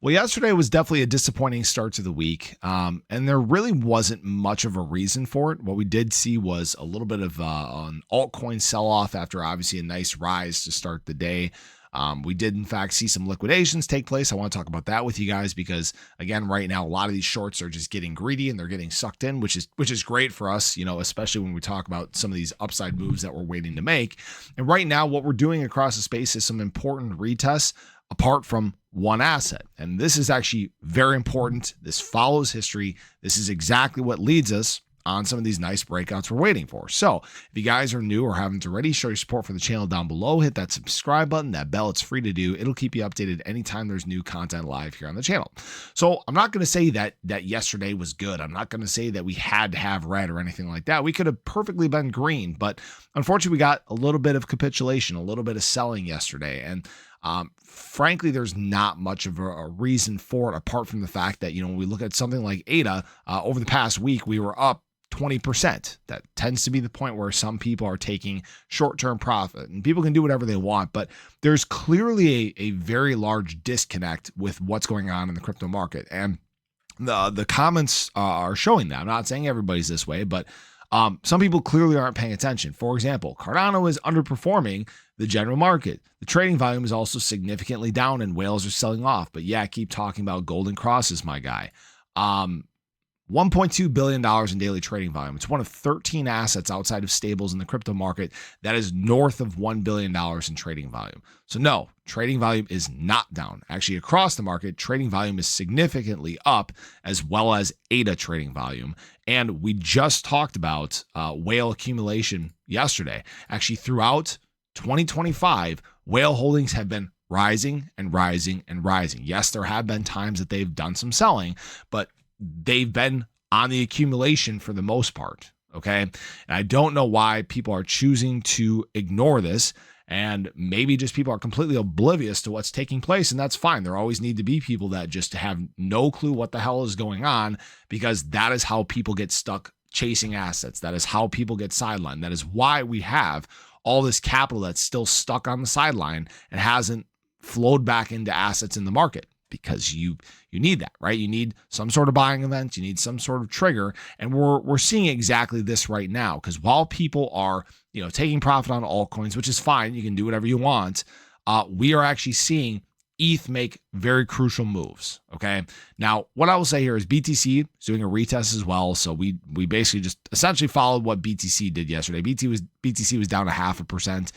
Well, yesterday was definitely a disappointing start to the week, and there really wasn't much of a reason for it. What we did see was a little bit of an altcoin sell-off after obviously a nice rise to start the day. We did, in fact, see some liquidations take place. I want to talk about that with you guys because, again, right now, a lot of these shorts are just getting greedy and they're getting sucked in, which is great for us, especially when we talk about some of these upside moves that we're waiting to make. And right now, what we're doing across the space is some important retests apart from one asset. And this is actually very important. This follows history. This is exactly what leads us on some of these nice breakouts we're waiting for. So if you guys are new or haven't already, show your support for the channel down below. Hit that subscribe button, that bell. It's free to do. It'll keep you updated anytime there's new content live here on the channel. So I'm not going to say that yesterday was good. I'm not going to say that we had to have red or anything like that. We could have perfectly been green, but unfortunately we got a little bit of capitulation, a little bit of selling yesterday. And frankly, there's not much of a reason for it apart from the fact that, when we look at something like ADA, over the past week, we were up 20%. That tends to be the point where some people are taking short-term profit, and people can do whatever they want, but there's clearly a very large disconnect with what's going on in the crypto market. And the comments are showing that. I'm not saying everybody's this way, but some people clearly aren't paying attention. For example, Cardano is underperforming the general market. The trading volume is also significantly down and whales are selling off. But yeah, keep talking about golden crosses, my guy. $1.2 billion in daily trading volume. It's one of 13 assets outside of stables in the crypto market that is north of $1 billion in trading volume. So no, trading volume is not down. Actually, across the market, trading volume is significantly up, as well as ADA trading volume. And we just talked about whale accumulation yesterday. Actually, throughout 2025, whale holdings have been rising and rising and rising. Yes, there have been times that they've done some selling, but they've been on the accumulation for the most part. Okay. And I don't know why people are choosing to ignore this, and maybe just people are completely oblivious to what's taking place. And that's fine. There always need to be people that just have no clue what the hell is going on, because that is how people get stuck chasing assets. That is how people get sidelined. That is why we have all this capital that's still stuck on the sideline and hasn't flowed back into assets in the market. Because you need that, right? You need some sort of buying event. You need some sort of trigger. And we're seeing exactly this right now. Because while people are, taking profit on altcoins, which is fine, you can do whatever you want, we are actually seeing ETH make very crucial moves. Okay. Now, what I will say here is BTC is doing a retest as well. So we basically just essentially followed what BTC did yesterday. BTC was down 0.5%.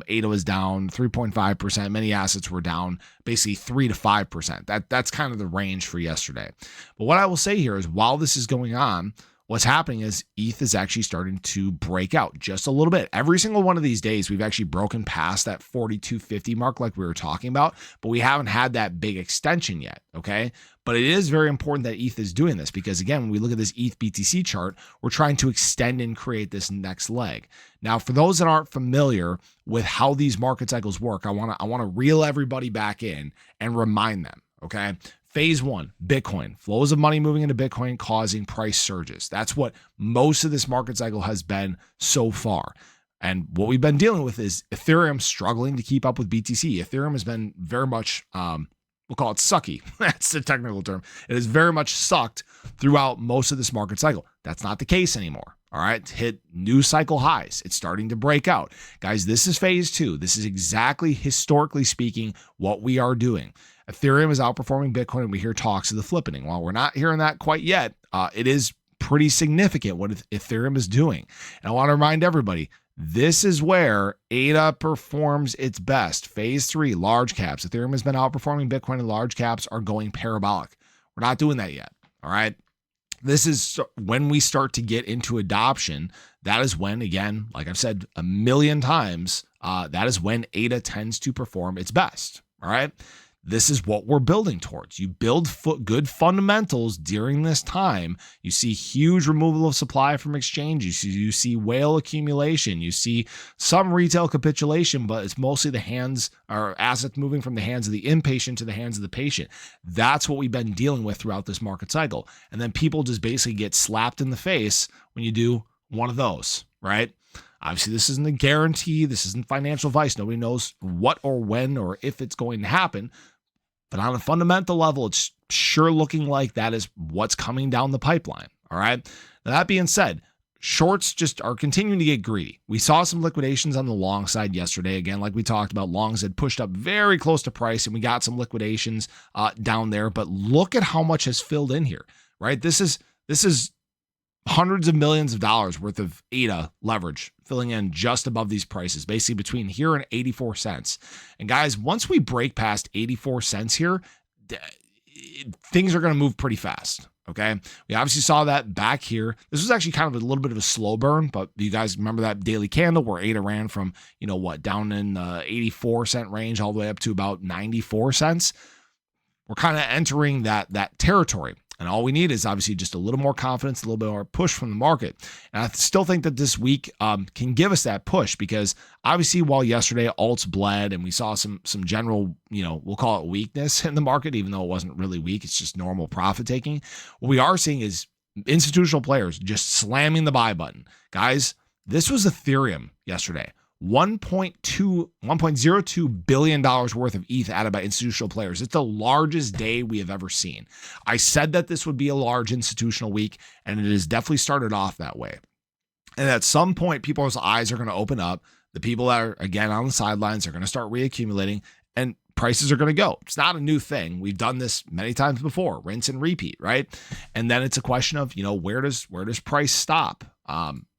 ADA was down 3.5%. Many assets were down basically 3 to 5%. That's kind of the range for yesterday. But what I will say here is, while this is going on, what's happening is ETH is actually starting to break out just a little bit. Every single one of these days, we've actually broken past that 4250 mark like we were talking about, but we haven't had that big extension yet, okay? But it is very important that ETH is doing this because, again, when we look at this ETH BTC chart, we're trying to extend and create this next leg. Now, for those that aren't familiar with how these market cycles work, I want to reel everybody back in and remind them, okay? Phase one, Bitcoin, flows of money moving into Bitcoin causing price surges. That's what most of this market cycle has been so far. And what we've been dealing with is Ethereum struggling to keep up with BTC. Ethereum has been very much, we'll call it sucky. That's the technical term. It has very much sucked throughout most of this market cycle. That's not the case anymore. All right, hit new cycle highs. It's starting to break out. Guys, this is phase two. This is exactly, historically speaking, what we are doing. Ethereum is outperforming Bitcoin, and we hear talks of the flippening. While we're not hearing that quite yet, it is pretty significant what Ethereum is doing. And I want to remind everybody, this is where ADA performs its best. Phase three, large caps. Ethereum has been outperforming Bitcoin, and large caps are going parabolic. We're not doing that yet. All right. This is when we start to get into adoption. That is when, again, like I've said a million times, that is when ADA tends to perform its best. All right. This is what we're building towards. You build good fundamentals during this time. You see huge removal of supply from exchanges. You see whale accumulation. You see some retail capitulation, but it's mostly the hands or assets moving from the hands of the impatient to the hands of the patient. That's what we've been dealing with throughout this market cycle. And then people just basically get slapped in the face when you do one of those, right? Obviously, this isn't a guarantee. This isn't financial advice. Nobody knows what or when or if it's going to happen. But on a fundamental level, it's sure looking like that is what's coming down the pipeline. All right. Now, that being said, shorts just are continuing to get greedy. We saw some liquidations on the long side yesterday. Again, like we talked about, longs had pushed up very close to price, and we got some liquidations down there. But look at how much has filled in here, right? This is hundreds of millions of dollars worth of ADA leverage filling in just above these prices, basically between here and 84 cents. And guys, once we break past 84 cents here, things are going to move pretty fast. Okay. We obviously saw that back here. This was actually kind of a little bit of a slow burn, but you guys remember that daily candle where ADA ran from, down in 84-cent range all the way up to about 94 cents. We're kind of entering that territory. And all we need is obviously just a little more confidence, a little bit more push from the market. And I still think that this week can give us that push, because obviously while yesterday alts bled and we saw some general, we'll call it weakness in the market, even though it wasn't really weak, it's just normal profit taking. What we are seeing is institutional players just slamming the buy button. Guys, this was Ethereum yesterday. $1.02 billion worth of ETH added by institutional players. It's the largest day we have ever seen. I said that this would be a large institutional week, and it has definitely started off that way. And at some point, people's eyes are going to open up. The people that are, again, on the sidelines are going to start reaccumulating, and prices are going to go. It's not a new thing. We've done this many times before, rinse and repeat, right? And then it's a question of, where does price stop?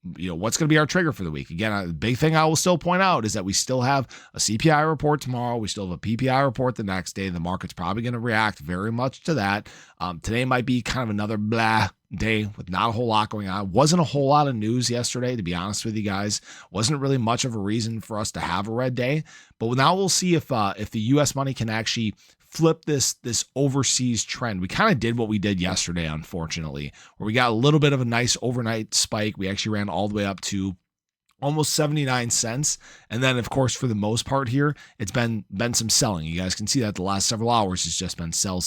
What's going to be our trigger for the week? Again, the big thing I will still point out is that we still have a CPI report tomorrow. We still have a PPI report the next day. The market's probably going to react very much to that. Today might be kind of another blah day with not a whole lot going on. Wasn't a whole lot of news yesterday, to be honest with you guys. Wasn't really much of a reason for us to have a red day. But now we'll see if the U.S. money can actually flip this overseas trend. We kind of did what we did yesterday, unfortunately, where we got a little bit of a nice overnight spike. We actually ran all the way up to almost 79 cents. And then, of course, for the most part here, it's been some selling. You guys can see that the last several hours has just been sell,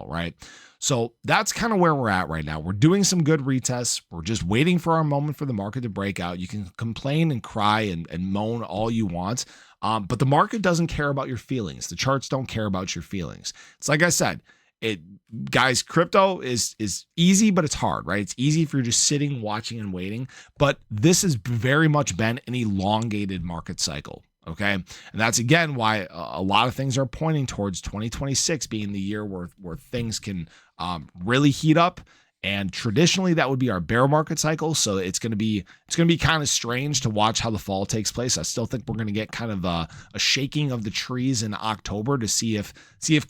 right? So that's kind of where we're at right now. We're doing some good retests. We're just waiting for our moment for the market to break out. You can complain and cry and moan all you want. But the market doesn't care about your feelings. The charts don't care about your feelings. It's like I said, guys, crypto is easy, but it's hard, right? It's easy if you're just sitting, watching, and waiting. But this has very much been an elongated market cycle. Okay. And that's, again, why a lot of things are pointing towards 2026 being the year where things can really heat up. And traditionally, that would be our bear market cycle. So it's going to be kind of strange to watch how the fall takes place. I still think we're going to get kind of a shaking of the trees in October to see if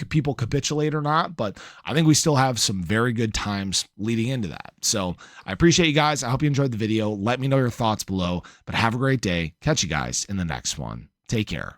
people capitulate or not. But I think we still have some very good times leading into that. So I appreciate you guys. I hope you enjoyed the video. Let me know your thoughts below. But have a great day. Catch you guys in the next one. Take care.